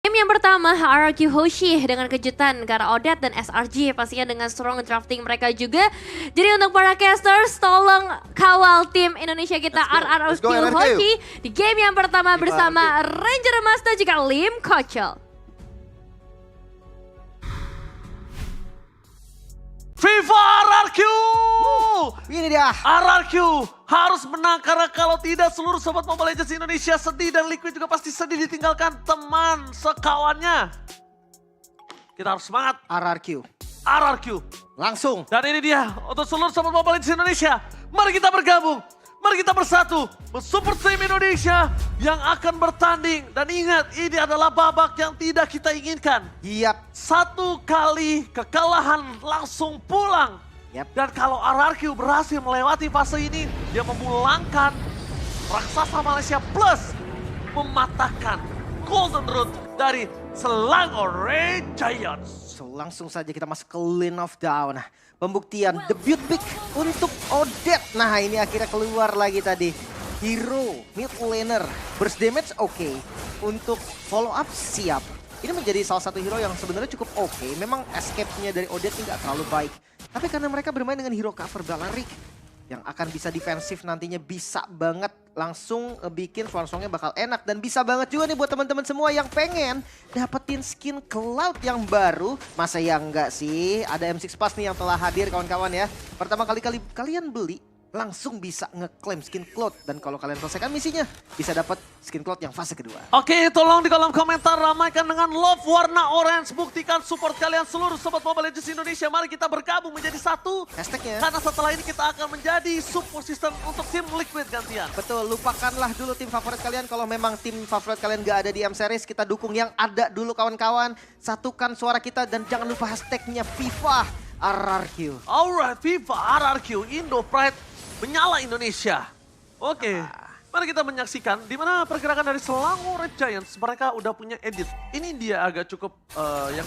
Game yang pertama, RRQ Hoshi dengan kejutan karena Odette dan SRG pastinya dengan strong drafting mereka juga. Jadi untuk para casters, tolong kawal tim Indonesia kita Let's go, RRQ RRQ. Hoshi di game yang pertama Viva bersama Ranger Master juga Lim Kochel. Viva RRQ! Ini dia. RRQ harus menang karena kalau tidak seluruh sobat Mobile Legends Indonesia sedih dan Liquid juga pasti sedih ditinggalkan teman sekawannya. Kita harus semangat RRQ. RRQ. Langsung. Dan ini dia untuk seluruh sobat Mobile Legends Indonesia. Mari kita bergabung. Mari kita bersatu mensupport tim Indonesia yang akan bertanding. Dan ingat, ini adalah babak yang tidak kita inginkan. Yap. Satu kali kekalahan langsung pulang. Yap. Dan kalau RRQ berhasil melewati fase ini, dia memulangkan raksasa Malaysia plus mematahkan Golden Root dari Selangor Red Giants. So, langsung saja kita masuk ke Lane of Down. Nah, pembuktian debut pick untuk Odette. Nah, ini akhirnya keluar lagi tadi. Hero, mid laner, burst damage oke. Untuk follow up siap. Ini menjadi salah satu hero yang sebenarnya cukup oke. Memang escape-nya dari Odette ini nggak terlalu baik. Tapi karena mereka bermain dengan hero cover Balearic yang akan bisa defensif nantinya, bisa banget langsung bikin Swan Song-nya bakal enak. Dan bisa banget juga nih buat teman-teman semua yang pengen dapetin skin Cloud yang baru. Masa ya enggak sih? Ada M6 Pass nih yang telah hadir kawan-kawan ya. Pertama kali kalian beli, langsung bisa ngeklaim skin Cloud. Dan kalau kalian selesaikan misinya, bisa dapat skin Cloud yang fase kedua. Oke, tolong di kolom komentar ramaikan dengan love warna orange. Buktikan support kalian seluruh sobat Mobile Legends Indonesia. Mari kita bergabung menjadi satu. Hashtagnya. Karena setelah ini kita akan menjadi support system untuk tim Liquid gantian. Betul, lupakanlah dulu tim favorit kalian. Kalau memang tim favorit kalian gak ada di M-Series, kita dukung yang ada dulu kawan-kawan. Satukan suara kita dan jangan lupa hashtagnya Viva RRQ. Alright, Viva RRQ Indo Pride menyala Indonesia. Oke, mari kita menyaksikan di mana pergerakan dari Selangor Red Giants. Mereka udah punya edit. Ini dia agak cukup yang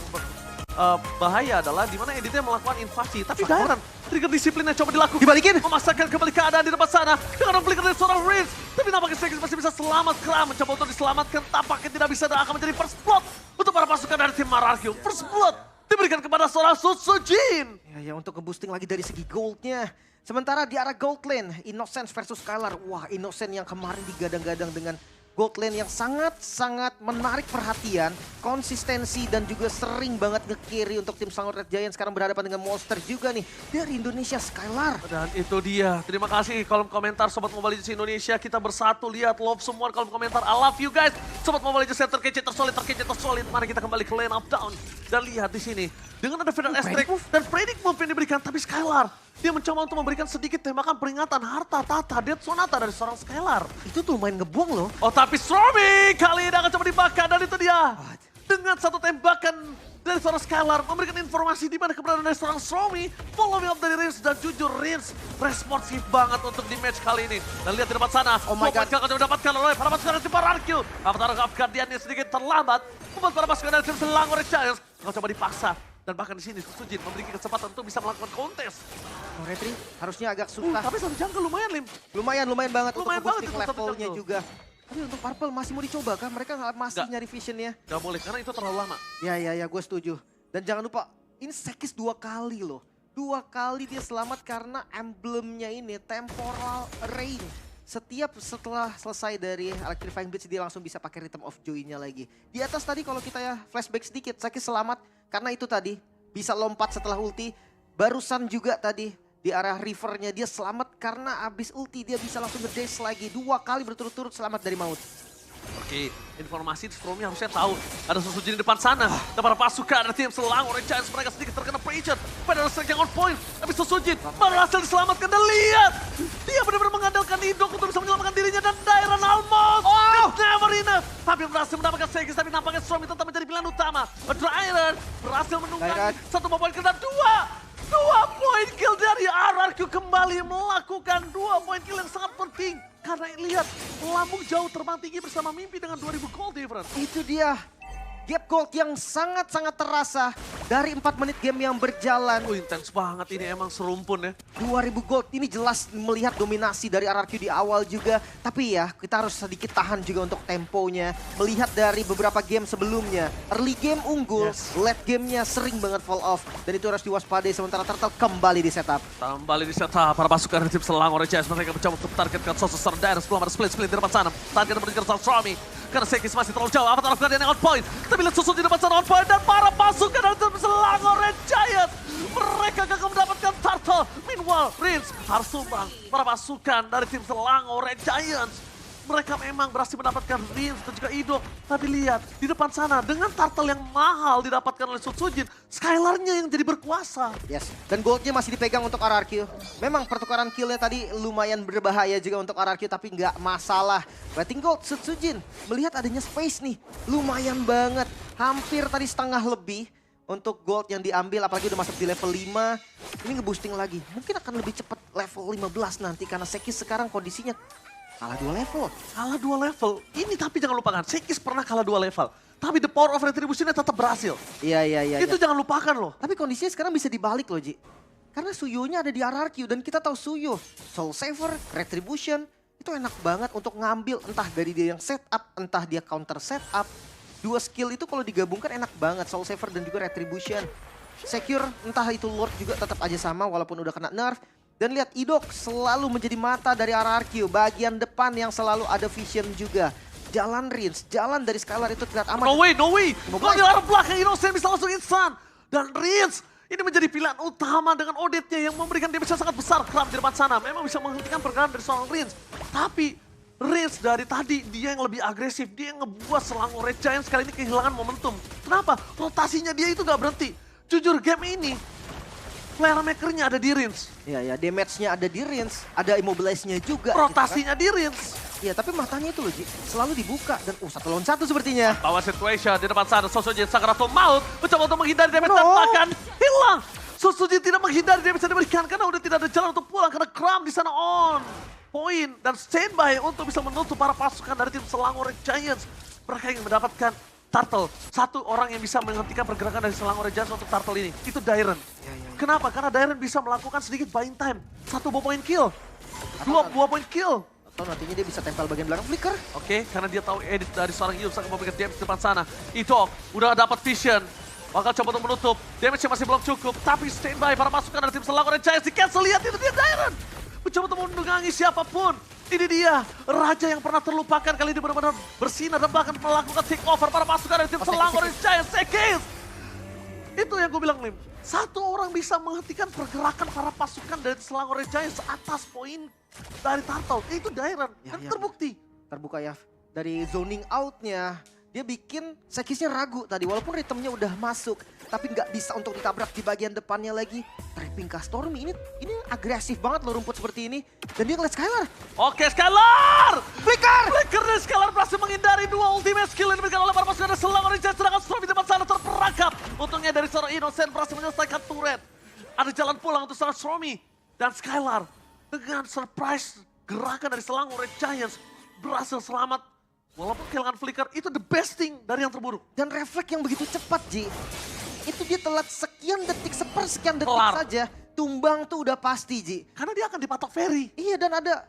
bahaya adalah di mana editnya melakukan invasi. Tapi gak heran, trigger disiplinnya coba dilakukan. Dibalikin. Memaksakan kembali keadaan di depan sana. Dengan flicker dari seorang Rince. Tapi nampaknya Stekis masih bisa selamat. Kram mencoba untuk diselamatkan. Tampaknya tidak bisa dan akan menjadi first blood untuk para pasukan dari tim RRQ. First blood diberikan kepada seorang Sutsujin. Ya, untuk nge-boosting lagi dari segi goldnya. Sementara di arah gold lane, Innocence versus Skylar. Wah, Innocent yang kemarin digadang-gadang dengan gold lane yang sangat-sangat menarik perhatian. Konsistensi dan juga sering banget nge-carry untuk tim Selangor Red Giants. Sekarang berhadapan dengan monster juga nih dari Indonesia, Skylar. Dan itu dia. Terima kasih kolom komentar Sobat Mobile Legends Indonesia. Kita bersatu, lihat love semua kolom komentar. I love you guys. Sobat Mobile Legends yang terkece, tersolid. Mari kita kembali ke lane up down. Dan lihat di sini. Dengan ada Federal S-Track dan predict move yang diberikan. Tapi Skylar, dia mencoba untuk memberikan sedikit tembakan peringatan. Harta, tata, Death Sonata dari seorang Skylar. Itu tuh lumayan ngebuang loh. Oh tapi Stormy kali ini akan coba dibakar. Dan itu dia. Dengan satu tembakan dari seorang Skylar memberikan informasi di mana keberadaan dari seorang Stormy. Following up dari Rince dan jujur Rince responsif banget untuk di match kali ini. Dan lihat di depan sana. Oh my God. Akan didapatkan oleh para pasukan dari tim RRQ. Avatar Guardian-nya sedikit terlambat. Membuat para pasukan dari tim Selangor Red Giants akan coba dipaksa. Dan bahkan di sini Sutsujin memberikan kesempatan untuk bisa melakukan kontes. Oh, Retri harusnya agak susah. Tapi satu jangka lumayan Lim. Lumayan banget Lumayan untuk banget boosting itu satu levelnya jungle. juga. Tapi untuk Purple masih mau dicoba kan? Mereka masih Nggak. nyari visionnya. Gak boleh karena itu terlalu lama. Ya, gue setuju. Dan jangan lupa, ini Sekis 2 kali loh. 2 kali dia selamat karena emblemnya ini, Temporal Rain. Setelah selesai dari Electrifying Blitz, dia langsung bisa pakai Rhythm of Joy-nya lagi. Di atas tadi kalau kita ya flashback sedikit, Sekis selamat karena itu tadi. Bisa lompat setelah ulti. Barusan juga tadi di arah rivernya dia selamat karena abis ulti dia bisa langsung nge-dash lagi. 2 kali berturut-turut selamat dari maut. Oke, informasi di Stormy harusnya tahu ada Sutsujin di depan sana. Dan para pasukan dari tim Selangor Red Giants mereka sedikit terkena pressure. Pada strike yang on point. Tapi Sutsujin berhasil diselamatkan dan lihat. Dia benar-benar mengandalkan Indok untuk bisa menyelamatkan dirinya dan Dairon almost. It's never enough. Hampir berhasil mendapatkan Sekis tapi nampaknya Stormy tetap menjadi pilihan utama. Dairon berhasil menunggangi satu poin kill dan 2 poin kill dari RRQ kembali melakukan 2 poin kill yang sangat penting. Karena lihat, lambung jauh terbang tinggi bersama mimpi dengan 2000 gold difference. Itu dia. Gap gold yang sangat-sangat terasa Dari 4 menit game yang berjalan, Intens banget ini emang serumpun ya. 2000 gold ini jelas melihat dominasi dari RRQ di awal juga. Tapi ya kita harus sedikit tahan juga untuk temponya. Melihat dari beberapa game sebelumnya. Early game unggul, late gamenya sering banget fall off. Dan itu harus diwaspadai sementara Turtle kembali di setup. Kembali di setup para pasukan dari tim Selangor Giants. Mereka mencoba untuk targetkan sosok Sardar sebelum ada split di depan sana. Target berdiri ke Stromy. Karena Sekis masih terlalu jauh. Avatar of Guardian yang on point. Kita lihat susun di depan sana on point. Dan para pasukan dari tim Selangor Giants. Mereka gagal mendapatkan Turtle. Meanwhile, Rins harus tumbang. Para pasukan dari tim Selangor Giants. Mereka memang berhasil mendapatkan Rins dan juga Idok. Tapi lihat, di depan sana dengan Turtle yang mahal didapatkan oleh Sutsujin. Skylar-nya yang jadi berkuasa. Yes, dan goldnya masih dipegang untuk RRQ. Memang pertukaran killnya tadi lumayan berbahaya juga untuk RRQ, tapi nggak masalah. Rating gold Sutsujin melihat adanya space nih, lumayan banget. Hampir tadi setengah lebih untuk gold yang diambil, apalagi udah masuk di level 5. Ini nge-boosting lagi, mungkin akan lebih cepat level 15 nanti karena Sekis sekarang kondisinya kalah 2 level. Kalah 2 level. Ini tapi jangan lupakan, Sekis pernah kalah 2 level. Tapi the power of retribution-nya tetap berhasil. Iya. Itu jangan lupakan loh. Tapi kondisinya sekarang bisa dibalik loh, Ji. Karena Suyo-nya ada di RRQ dan kita tahu Suyo, Soul Saver, Retribution, itu enak banget untuk ngambil entah dari dia yang setup, entah dia counter setup. 2 skill itu kalau digabungkan enak banget, Soul Saver dan juga Retribution. Secure, entah itu Lord juga tetap aja sama walaupun udah kena nerf. Dan lihat Idok selalu menjadi mata dari RRQ, bagian depan yang selalu ada vision juga. Jalan Rins, jalan dari Skylar itu terlihat aman. No way. Mau Kalau di arah belakang Innocent bisa langsung instan. Dan Rins ini menjadi pilihan utama dengan Odette-nya yang memberikan damage yang sangat besar. Kram di depan sana memang bisa menghentikan pergerakan dari seorang Rins. Tapi Rins dari tadi dia yang lebih agresif. Dia yang ngebuat Selangor Giants kali ini kehilangan momentum. Kenapa? Rotasinya dia itu gak berhenti. Jujur game ini playmaker-nya ada di Rins. Iya, damage-nya ada di Rins, ada immobilize-nya juga. Rotasinya di Rins. Iya, tapi matanya itu loh, Ji, selalu dibuka dan 1 lawan 1 sepertinya. Bawa situation di depan sana, Sosojin Sakaratul Maut mencoba untuk menghindari damage dan No. bahkan hilang. Sosojin tidak menghindari damage yang diberikan karena udah tidak ada jalan untuk pulang karena Kram di sana on point dan standby untuk bisa menutup para pasukan dari tim Selangor Giants. Mereka ingin mendapatkan Turtle, satu orang yang bisa menghentikan pergerakan dari Selangor Giants untuk Turtle ini, itu Dairen. Kenapa? Karena Dairen bisa melakukan sedikit buying time. 1 buah point kill, 2 buah point kill. Atau nantinya dia bisa tempel bagian belakang flicker. Oke, karena dia tahu edit dari seorang Yus akan memberikan damage di depan sana. Idok udah dapat vision. Bakal coba untuk menutup. Damage-nya masih belum cukup. Tapi standby para pasukan dari tim Selangor Giants di cancel. Lihat itu dia Dairen. Mencoba untuk menunggangi siapapun. Ini dia, raja yang pernah terlupakan kali ini benar-benar bersinar dan bahkan melakukan take over para pasukan dari tim Selangor Giants. Sekis. Itu yang gue bilang, Lim. Satu orang bisa menghentikan pergerakan para pasukan dari Selangor Giants atas poin dari Turtle. Itu Dairen. Dan terbukti. Terbuka ya, dari zoning out-nya. Dia bikin Sekisnya ragu tadi, walaupun ritmenya udah masuk. Tapi nggak bisa untuk ditabrak di bagian depannya lagi. Trapping ke Stormy, ini agresif banget loh rumput seperti ini. Dan dia ngeliat Skylar. Oke, Skylar! Flicker! Flicker dan Skylar berhasil menghindari 2 ultimate skill yang diberikan oleh para pasukan dari Selangor Giants. Sedangkan Storm di depan sana terperangkap. Untungnya dari seorang Innocent berhasil menyelesaikan turret. Ada jalan pulang untuk seorang Stormy. Dan Skylar dengan surprise gerakan dari Selangor Giants berhasil selamat. Walaupun kehilangan flicker, itu the best thing dari yang terburuk. Dan refleks yang begitu cepat, Ji. Itu dia telat sekian detik, sepersekian detik Kelar. saja. Tumbang tuh udah pasti, Ji. Karena dia akan dipatok Ferry. Iya, dan ada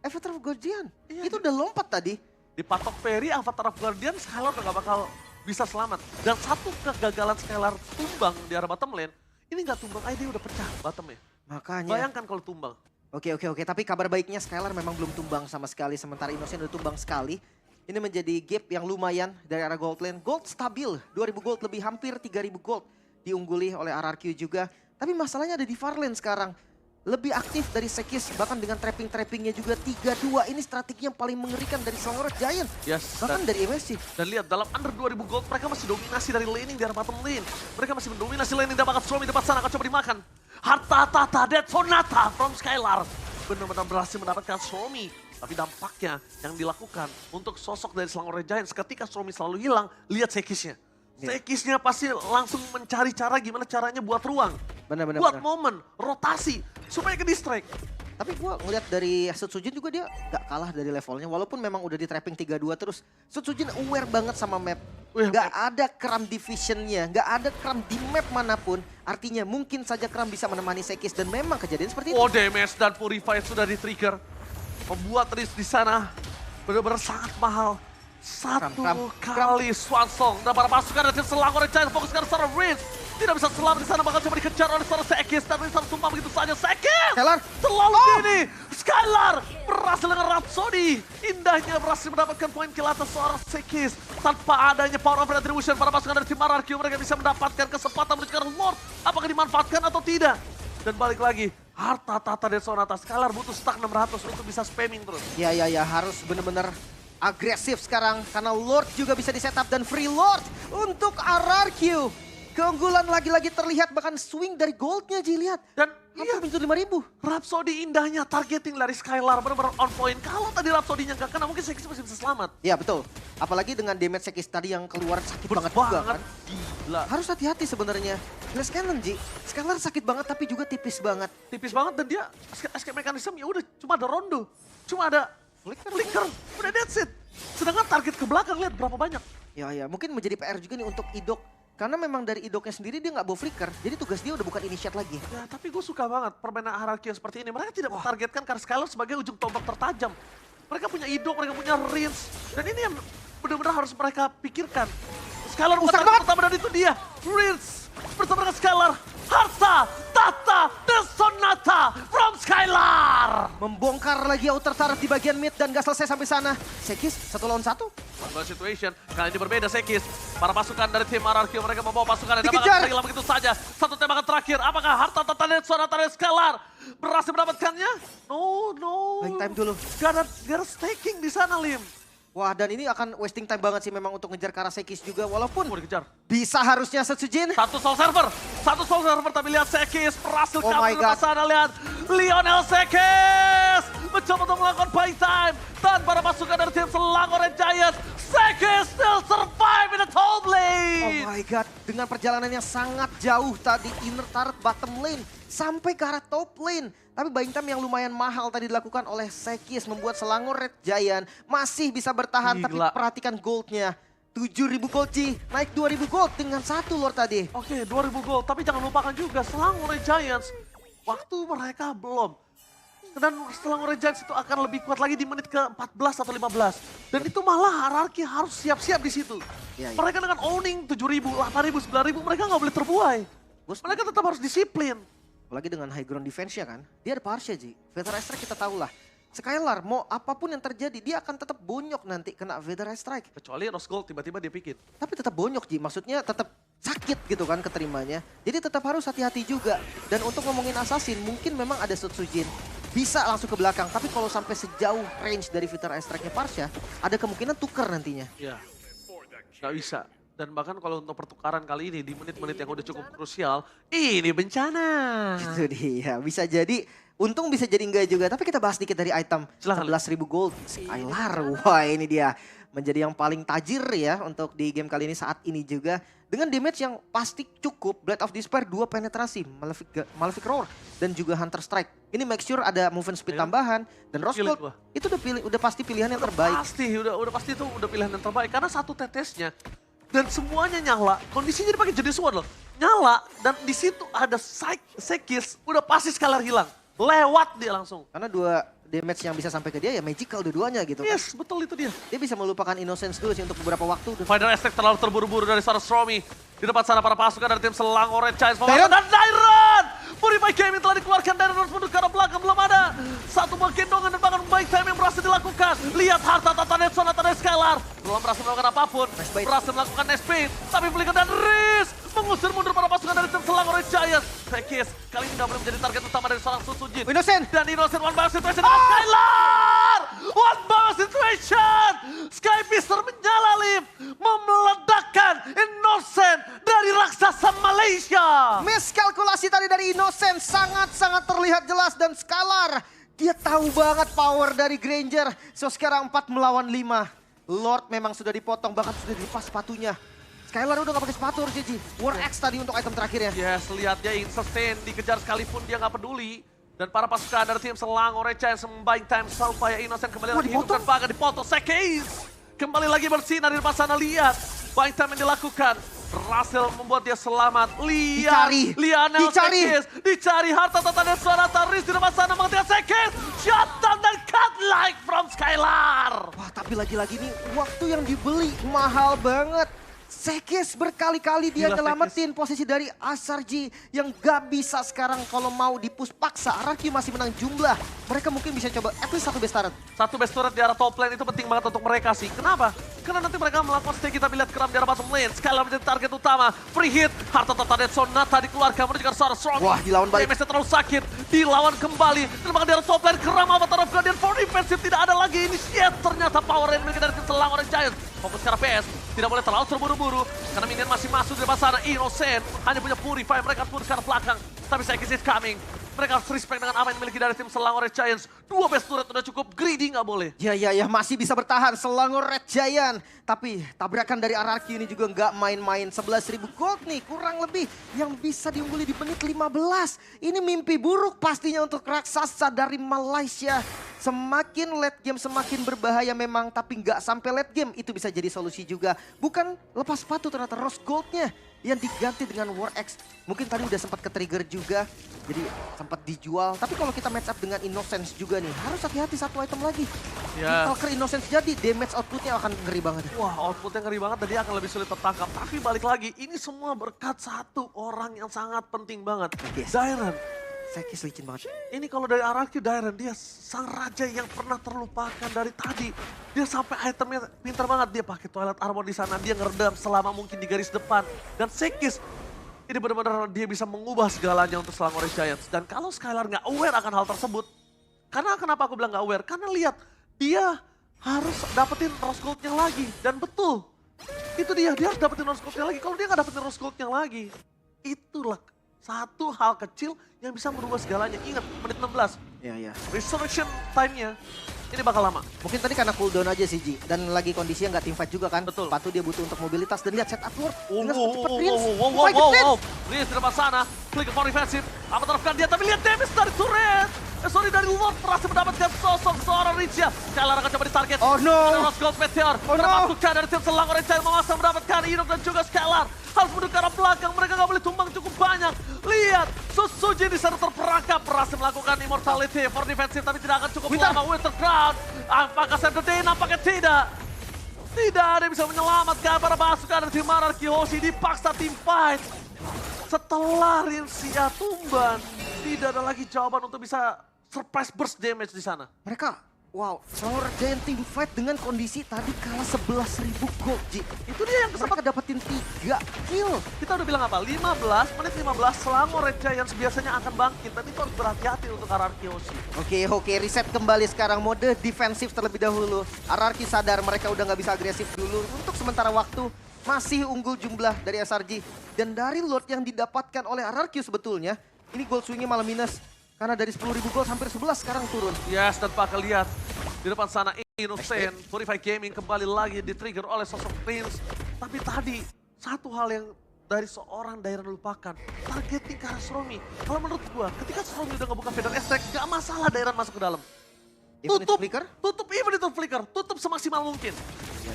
Avatar of Guardian. Iya, Itu udah lompat tadi. Dipatok Ferry, Avatar of Guardian, Skylar udah gak bakal bisa selamat. Dan satu kegagalan Skylar tumbang di arah bottom lane, ini gak tumbang aja dia udah pecah bottomnya. Makanya. Bayangkan kalau tumbang. Oke. Tapi kabar baiknya Skylar memang belum tumbang sama sekali. Sementara Innocent udah tumbang sekali. Ini menjadi gap yang lumayan dari arah gold lane. Gold stabil, 2000 gold lebih hampir 3000 gold. Diungguli oleh RRQ juga. Tapi masalahnya ada di far lane sekarang. Lebih aktif dari Sekis, bahkan dengan trapping-trappingnya juga 3-2. Ini strategi yang paling mengerikan dari Selangor Giants. Yes, Bahkan dari MSC. Dan lihat dalam under 2000 gold mereka masih dominasi dari laning di arah bottom lane. Mereka masih mendominasi laning dan bahkan Storm di depan sana akan coba dimakan. Harta Tata Dead Sonata from Skylar. Benar-benar berhasil mendapatkan Stormy. Tapi dampaknya yang dilakukan untuk sosok dari Selangor Giants ketika Stormy selalu hilang, lihat Sekisnya. Sekisnya pasti langsung mencari cara gimana caranya buat ruang. Benar. Buat momen, rotasi, supaya ke distract. Tapi gue ngeliat dari Setsujin juga dia gak kalah dari levelnya. Walaupun memang udah di trapping 3-2 terus. Setsujin aware banget sama map. Wih, Gak ada kram divisionnya, gak ada kram di map manapun. Artinya mungkin saja kram bisa menemani Sekis dan memang kejadian seperti itu. Oh, damage dan Purify sudah di-trigger. Membuat Riz di sana benar-benar sangat mahal. Satu kali Swan Song dan para pasukan dari Selangor Giants fokuskan secara Riz. Tidak bisa selamat di sana, bakal coba dikejar oleh seorang Sekis dan Riz harus tumpah begitu saja. Sekis! Skylar! Terlalu dini! Skylar berhasil dengan Rhapsody. Indahnya berhasil mendapatkan poin kill atas seorang Sekis. Tanpa adanya power of retribution, para pasukan dari tim RRQ mereka bisa mendapatkan kesempatan menuju ke Lord. Apakah dimanfaatkan atau tidak? Dan balik lagi, harta tata dari Sonata. Skylar butuh stack 600 untuk bisa spamming terus. Ya harus bener-bener agresif sekarang. Karena Lord juga bisa di setup dan free Lord untuk RRQ. Keunggulan lagi-lagi terlihat, bahkan swing dari goldnya Ji, lihat. Dan Iya, iya, pintu 5.000. Rhapsody indahnya targeting dari Skylar benar-benar on point. Kalau tadi Rhapsody-nya nggak kena, mungkin Sekis masih bisa selamat. Ya betul. Apalagi dengan damage Sekis tadi yang keluar sakit banget juga kan. Gila. Harus hati-hati sebenarnya. Glass Cannon Ji, Skylar sakit banget tapi juga tipis banget. Tipis banget dan dia escape mechanism ya udah cuma ada rondo. Cuma ada flicker. Udah that's it. Sedangkan target ke belakang lihat berapa banyak. Ya mungkin menjadi PR juga nih untuk Idok. Karena memang dari Idoknya sendiri dia nggak bawa flicker. Jadi tugas dia udah bukan initiate lagi. Ya tapi gue suka banget permainan hierarki yang seperti ini. Mereka tidak mentargetkan karena Skylar sebagai ujung tombak tertajam. Mereka punya Idok, mereka punya Rinse. Dan ini yang benar-benar harus mereka pikirkan. Skylar bukan target pertama dan itu dia. Rinse bersama dengan Skylar. Harta, Tata, dan Sonata from Skylar. Membongkar lagi outer turret di bagian mid dan gak selesai sampai sana. Sekis 1 lawan 1. One situation, kali ini berbeda Sekis. Para pasukan dari tim RRQ mereka membawa pasukan dan Dikejar. dapat hilang begitu saja. Satu tembakan terakhir, apakah Harta, Tata, dan Sonata dari Skylar berhasil mendapatkannya? No. Buying time dulu. Gak ada staking di sana, Lim. Wah, dan ini akan wasting time banget sih memang untuk ngejar ke arah Sekis juga. Walaupun Mau dikejar. bisa harusnya Setsujin. Satu soul server, tapi lihat Sekis berhasil Oh kabur my ke God. sana. Lihat Lionel Sekis mencoba untuk melakukan buying time dan para pasukan dari tim Selangor Giants. Sekis still survive in the top Oh lane. my god, dengan perjalanan yang sangat jauh tadi inner turret bottom lane sampai ke arah top lane. Tapi buying time yang lumayan mahal tadi dilakukan oleh Sekis membuat Selangor Red Giant masih bisa bertahan. Tapi Gila. perhatikan goldnya. 7.000 gold Ci, naik 2.000 gold dengan 1 Lord tadi. Oke, 2000 gol. Tapi jangan lupakan juga Selangor Giants. Waktu mereka belum. Dan Selangor Giants itu akan lebih kuat lagi di menit ke-14 atau 15. Dan itu malah hierarki harus siap-siap di situ. Iya. Mereka dengan owning 7.000, 8.000, 9.000 mereka nggak boleh terbuai. Mereka tetap harus disiplin. Apalagi dengan high ground defense-nya kan. Dia ada Parsha Ji. Veteran Strike kita tahu lah. Skylar mau apapun yang terjadi dia akan tetap bonyok nanti kena Veteran Strike. Kecuali Rose Gold tiba-tiba dia bikin. Tapi tetap bonyok Ji, maksudnya tetap sakit gitu kan keterimanya. Jadi tetap harus hati-hati juga. Dan untuk ngomongin Assassin mungkin memang ada Setsujin. Bisa langsung ke belakang, tapi kalau sampai sejauh range dari Veteran Strike-nya Parsha, ada kemungkinan tuker nantinya. Ya, nggak bisa. Dan bahkan kalau untuk pertukaran kali ini di menit-menit yang udah cukup krusial, ini bencana. Itu dia, bisa jadi. Untung bisa jadi enggak juga, tapi kita bahas dikit dari item. Silahkan. 11.000 gold, Skylar. Wah ini dia, menjadi yang paling tajir ya untuk di game kali ini saat ini juga. Dengan damage yang pasti cukup, Blade of Despair 2 penetrasi, Malefic Roar, dan juga Hunter Strike. Ini make sure ada movement speed Ayo. tambahan, dan Rose Pilih Gold gua. itu udah pasti pilihan yang terbaik. Udah pasti itu udah pilihan yang terbaik. Karena satu tetesnya dan semuanya nyala. Kondisinya dipakai jadi sword loh. Nyala dan di situ ada Sekis, udah pasti Skylar hilang. Lewat dia langsung. Karena 2 damage yang bisa sampai ke dia ya magical dua-duanya gitu kan. Yes, betul itu dia. Dia bisa melupakan Innocence dulu sih untuk beberapa waktu. Final Aspect terlalu terburu-buru dari seorang Stromy. Di depan sana para pasukan dari tim Selangor Giants. Dairon! Dan Dairon! Purify Gaming telah dikeluarkan. Dairon harus mundur ke arah belakang. Belum ada. Satu buah gendongan dan bahkan baik time yang berhasil dilakukan. Lihat harta Tata dan Sonata dari Skylar. Belum berhasil melakukan apapun. Nice bait. Berhasil melakukan nice bait. Tapi Flicker dan Riz mengusir mundur para pasukan dari tim Selangor Giants. Sekis kali ini nggak boleh menjadi target utama dari seorang Setsujin. Innocent! Dan Innocent one bounce situation dengan Skylar! One bounce situation! Sky Pister menyala Lim. Memeledakkan Innocent dari raksasa Malaysia. Miskalkulasi tadi dari Innocent sangat-sangat terlihat jelas dan Skylar. Dia tahu banget power dari Granger. So sekarang 4 melawan 5. Lord memang sudah dipotong, bahkan sudah dilepas sepatunya. Skylar udah gak pakai sepatu harusnya Ji. War X tadi untuk item terakhirnya. Yes, lihat dia insane, dikejar sekalipun dia nggak peduli. Dan para pasukan dari tim Selangor Giants buying time supaya Innocent kembali lagi hidupkan Baga dipotong. Sekis kembali lagi bersinar di depan sana. Lihat buying time yang dilakukan. Berhasil membuat dia selamat. Lihat Lionel Sekis dicari harta tata dan suara Taris di depan sana mengetikkan Sekis. Shutdown dan cut like from Skylar. Wah, tapi lagi-lagi nih waktu yang dibeli mahal banget. Sekis berkali-kali dia Gila, nyelamatin posisi dari SRG yang gak bisa sekarang kalau mau di-push paksa. RRQ masih menang jumlah. Mereka mungkin bisa coba at least satu best turret. Satu best turret di arah top lane itu penting banget untuk mereka sih. Kenapa? Karena nanti mereka melakukan stay kita lihat keram di arah bottom lane. Skylar menjadi target utama. Free hit. Harta tata dan Sonata dikeluarkan menunjukkan suara strong. Wah, dilawan balik. Damage-nya terlalu sakit. Dilawan kembali. Dan bahkan di arah top lane keram Avatar of Guardian for defensive tidak ada lagi. Initiate ternyata power yang dimiliki dari tim Selangor Giants. Fokus ke arah PS. Tidak boleh terlalu terburu-buru. Karena minion masih masuk di depan sana. Innocent hanya punya Purify. Mereka pun ke arah belakang. Tapi Sekis is coming. Mereka harus respect dengan apa yang dimiliki dari tim Selangor Red Giants. 2 best turret udah cukup, greedy nggak boleh. Ya masih bisa bertahan Selangor Red Giant. Tapi tabrakan dari RRQ ini juga nggak main-main. 11.000 gold nih kurang lebih yang bisa diungguli di menit 15. Ini mimpi buruk pastinya untuk raksasa dari Malaysia. Semakin late game semakin berbahaya memang, tapi nggak sampai late game itu bisa jadi solusi juga. Bukan lepas sepatu ternyata Rose Goldnya yang diganti dengan War X. Mungkin tadi udah sempat ke-trigger juga, jadi sempat dijual. Tapi kalau kita match up dengan Innocence juga nih, harus hati-hati satu item lagi. Ya. Kalau ke Innocence jadi damage outputnya akan ngeri banget. Wah, outputnya ngeri banget dan dia akan lebih sulit tertangkap. Tapi balik lagi, ini semua berkat satu orang yang sangat penting banget. Yes. Dairen. Sekis licin banget. Ini kalau dari RRQ Dairen, dia sang raja yang pernah terlupakan dari tadi. Dia sampai itemnya pintar banget. Dia pakai Twilight Armor di sana, dia ngeredam selama mungkin di garis depan. Dan Sekis, ini benar-benar dia bisa mengubah segalanya untuk Selangor Giants. Dan kalau Skylar nggak aware akan hal tersebut, karena kenapa aku bilang nggak aware? Karena lihat, dia harus dapetin Rose Gold-nya lagi. Dan betul, itu dia harus dapetin Rose Gold-nya lagi. Kalau dia nggak dapetin Rose Gold-nya lagi, itulah satu hal kecil yang bisa merubah segalanya. Ingat, menit 16. Iya. Resurrection time-nya ini bakal lama. Mungkin tadi karena cooldown aja sih Ji. Dan lagi kondisinya nggak teamfight juga kan. Betul. Sepatu dia butuh untuk mobilitas. Dan lihat setup work. Dengan Wow, cepat Prince. wow. Prince di depan sana. Klik for defensive. Apa terapkan dia. Tapi lihat damage dari turret. Dari Lord berhasil mendapatkan sosok seorang Ricia. Skylar akan coba ditarget. Oh no. Ada Rose Gold Meteor. Pasukan dari tim Selangor Giants memaksa mendapatkan Enoch dan juga Skylar. Harus menuju ke arah belakang. Mereka nggak boleh tumbang cukup banyak. Lihat. Susuji di sana terperangkap. Berhasil melakukan immortality for defensive. Tapi tidak akan cukup lama. Winter Crown. Apakah Save the Day? Nampaknya tidak. Tidak ada yang bisa menyelamatkan para pasukan dari tim RRQ Hoshi. Dipaksa tim fight. Setelah Rinsia tumbang, tidak ada lagi jawaban untuk bisa surprise burst damage di sana. Mereka, wow, Selangor Giant team fight dengan kondisi tadi kalah 11.000 gold, Ji. Itu dia yang Mereka dapetin 3 kill. Kita udah bilang apa? menit 15 Selangor Red Giants biasanya akan bangkit. Dan itu harus berhati-hati untuk RRQ Hoshi. Oke, reset kembali sekarang. Mode defensif terlebih dahulu. RRQ sadar mereka udah nggak bisa agresif dulu. Untuk sementara waktu, masih unggul jumlah dari SRG. Dan dari loot yang didapatkan oleh RRQ sebetulnya, ini gold swingnya malah minus. Karena dari 10.000 gold hampir 11 sekarang turun. Yes, dan bakal lihat di depan sana Innocent, Purify Gaming kembali lagi di-trigger oleh sosok Prince. Tapi tadi, satu hal yang dari seorang Dairen lupakan, targeting ke arah Sromi. Kalau menurut gua, ketika Sromi udah ngebuka Feather Extract, gak masalah Dairen masuk ke dalam. Even itu flicker? Tutup even itu flicker, tutup semaksimal mungkin. Ya.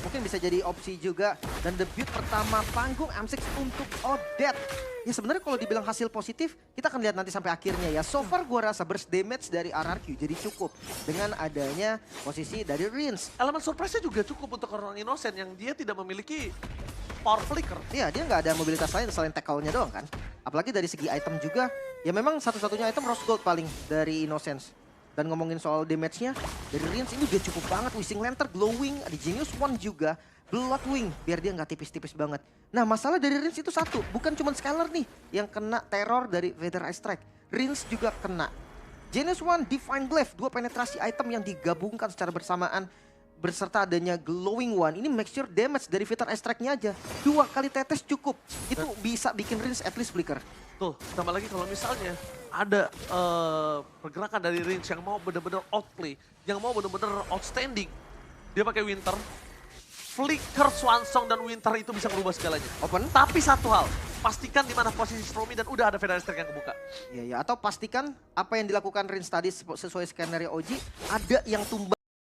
Mungkin bisa jadi opsi juga. Dan debut pertama panggung M6 untuk Odette. Ya sebenarnya kalau dibilang hasil positif, kita akan lihat nanti sampai akhirnya ya. So far gua rasa burst damage dari RRQ jadi cukup. Dengan adanya posisi dari Rins. Elemen surprise-nya juga cukup untuk orang Innocent yang dia tidak memiliki power flicker. Iya, dia nggak ada mobilitas lain selain tackle-nya doang kan. Apalagi dari segi item juga, ya memang satu-satunya item Rose Gold paling dari Innocence. Dan ngomongin soal damage-nya, dari Rins ini udah cukup banget. Wishing Lantern, Glowing, ada Genius One juga. Bloodwing, biar dia nggak tipis-tipis banget. Nah masalah dari Rins itu satu, bukan cuma Skylar nih yang kena teror dari Feather Strike. Rins juga kena. Genius One, Divine Glaive, 2 penetrasi item yang digabungkan secara bersamaan. Berserta adanya Glowing One, ini make sure damage dari Feather Strike-nya aja. 2 kali tetes cukup, itu bisa bikin Rins at least flicker. Tuh, tambah lagi kalau misalnya ada pergerakan dari Rins yang mau bener-bener outplay, yang mau bener-bener outstanding. Dia pakai Winter, Flicker, Swansong, dan Winter itu bisa merubah segalanya. Open. Tapi satu hal, pastikan di mana posisi Stromy dan udah ada Federal Strike yang kebuka. Iya, ya. Atau pastikan apa yang dilakukan Rins tadi sesuai skenario OG, ada yang tumbang.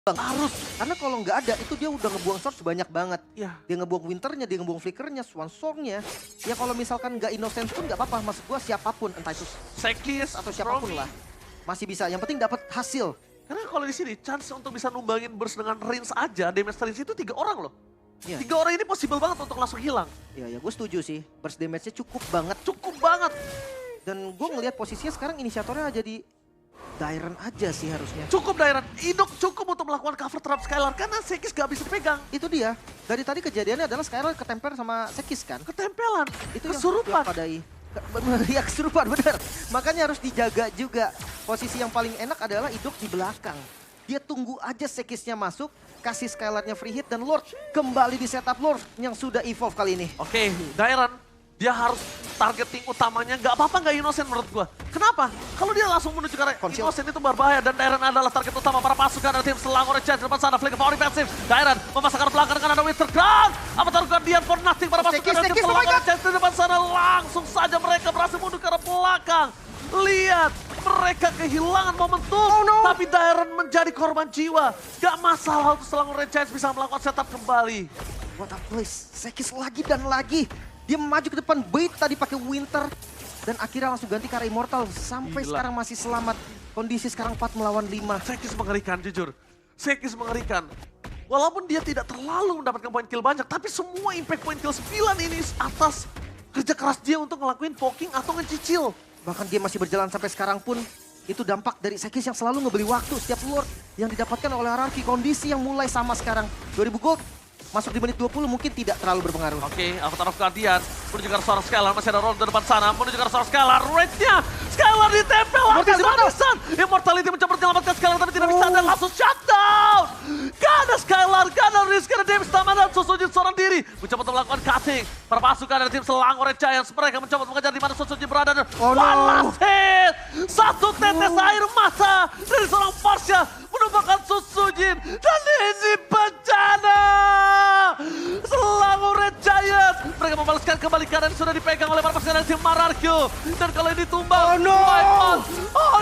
Harus. Karena kalau nggak ada, itu dia udah ngebuang Source banyak banget. Iya. Dia ngebuang Winternya, dia ngebuang Flickernya, Swansongnya. Ya kalau misalkan nggak innocent pun nggak apa-apa. Maksud gua siapapun, entah itu Sekis atau siapapun lah. Masih bisa, yang penting dapat hasil. Karena kalau di sini, chance untuk bisa numbangin burst dengan Rins aja, damage Rins itu 3 orang loh. Iya. 3 orang ini possible banget untuk langsung hilang. Iya, ya gue setuju sih. Burst damage-nya cukup banget. Cukup banget. Dan gue ngelihat posisinya sekarang inisiatornya jadi Dairon aja sih harusnya. Cukup Dairon, Indok cukup untuk melakukan cover terhadap Skylar karena Sekis gak bisa dipegang. Itu dia. Dari tadi kejadiannya adalah Skylar ketemper sama Sekis kan. Ketempelan, Itu kesurupan. yang padai. Ya kesurupan bener. Makanya harus dijaga juga. Posisi yang paling enak adalah Indok di belakang. Dia tunggu aja Sekisnya masuk, kasih Skylarnya free hit dan Lord kembali di setup Lord yang sudah evolve kali ini. Oke, Dairon, dia harus targeting utamanya nggak apa-apa nggak Innocent menurut gua. Kenapa? Kalau dia langsung menuju ke arah Conceal. Innocent itu berbahaya dan Dairon adalah target utama para pasukan dari tim Selangor Recharge depan sana. Flicker power defensive. Dairon memasangkan belakang dengan ada Winter Crown. Apa taruh Guardian for nothing para pasukan dari tim Sekis, oh my Selangor God. Recharge di depan sana. Langsung saja mereka berhasil mundur ke arah belakang. Lihat, mereka kehilangan momentum. Oh, no. Tapi Dairon menjadi korban jiwa. Gak masalah untuk Selangor Recharge bisa melakukan setup kembali. What a place. Sekis lagi dan lagi. Dia maju ke depan, bait tadi pakai Winter. Dan akhirnya langsung ganti ke arah Immortal. Sampai Gila. sekarang masih selamat. Kondisi sekarang 4 melawan 5. Sekis mengerikan jujur. Sekis mengerikan. Walaupun dia tidak terlalu mendapatkan poin kill banyak, tapi semua impact poin kill 9 ini atas kerja keras dia untuk ngelakuin poking atau ngecicil. Bahkan dia masih berjalan sampai sekarang pun. Itu dampak dari Sekis yang selalu ngebeli waktu setiap Lord yang didapatkan oleh Hierarchy. Kondisi yang mulai sama sekarang. 2000 gold. Masuk di menit 20 mungkin tidak terlalu berpengaruh. Oke, Avatar of Guardian menuju ke arah seorang Skylar, masih ada Ronaldo depan sana, menuju ke arah seorang Skylar, rate-nya Skylar ditempel habis-habisan. Immortality mencoba menyelamatkan Skylar tapi tidak bisa dan langsung shutdown. Gak ada Skylar, gak ada risk, gak ada damage tambahan dan Susujin seorang diri. Mencoba untuk melakukan cutting. Para pasukan dari tim Selangor Giants, mereka mencoba untuk mengejar di mana Susujin berada dan Oh, no. one last hit. Satu tetes air mata dari seorang Farsha menumpahkan Susujin dan ini bencana. Selangor Giants, mereka membalaskan kembali keadaan yang sudah dipegang oleh para pasukan dari tim Mararkyo. Dan kalau ini tumbang, Oh, no. oh